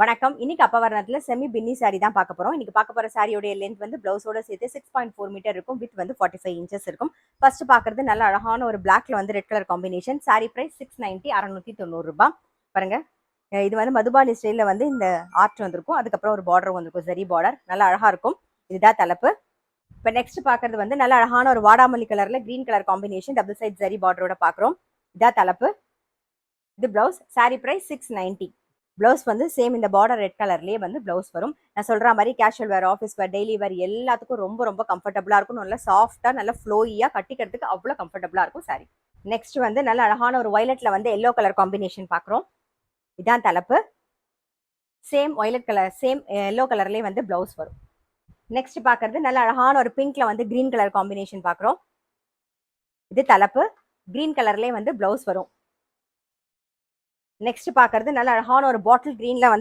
வணக்கம். இன்னைக்கு அப்பவரணத்துல செமி பின்னி சாரி தான் பார்க்க போறோம். இன்னைக்கு பார்க்க போற சாரியோட லென்த் வந்து பிளவுஸோட சேர்த்து 6.4 மீட்டர் இருக்கும். வித் வந்து 45 இன்ச்சஸ் இருக்கும். ஃபர்ஸ்ட் பார்க்கறது நல்ல அழகான ஒரு பிளாக்ல வந்து red colour combination. Sari price 690 690 ரூபாய். பாருங்க, இது வந்து மதுபானி ஸ்டைல்ல வந்து இந்த ஆர்ட் வந்திருக்கும். அதுக்கப்புறம் ஒரு பார்டர் வந்திருக்கும், ஜரி பார்டர். நல்லா அழகா இருக்கும். இதுதான் தலைப்பு. இப்போ நெக்ஸ்ட் பார்க்கறது வந்து நல்ல அழகான ஒரு வாடாமல்லி கலர்ல green colour combination, double side zari பார்டரோட பார்க்குறோம். இதான் தலைப்பு. இது பிளவுஸ். சாரி பிரைஸ் 690. பிளவுஸ் வந்து சேம் இந்த பார்டர் ரெட் கலர்லயே வந்து பிளவுஸ் வரும். நான் சொல்ற மாதிரி casual wear, office wear, daily wear எல்லாத்துக்கும் ரொம்ப ரொம்ப கம்ஃபர்டபுளா இருக்கும். நல்லா சாஃப்டா, நல்லா ஃப்ளோயியா கட்டிக்கிறதுக்கு அவ்வளோ கம்ஃபர்டபுளா இருக்கும் சாரி. நெக்ஸ்ட் வந்து நல்ல அழகான ஒரு வயலட்ல வந்து எல்லோ கலர் காம்பினேஷன் பார்க்குறோம். இதான் தலைப்பு. Same violet colour, same yellow கலர்லயே வந்து பிளவுஸ் வரும். நெக்ஸ்ட் பார்க்கறது நல்ல அழகான ஒரு பிங்க்ல வந்து கிரீன் கலர் காம்பினேஷன் பார்க்குறோம். இது தலைப்பு. கிரீன் கலர்லயே வந்து பிளவுஸ் வரும். நெக்ஸ்ட் பார்க்கறது நல்ல அழகான ஒரு பாட்டில் கிரீன்ல வந்து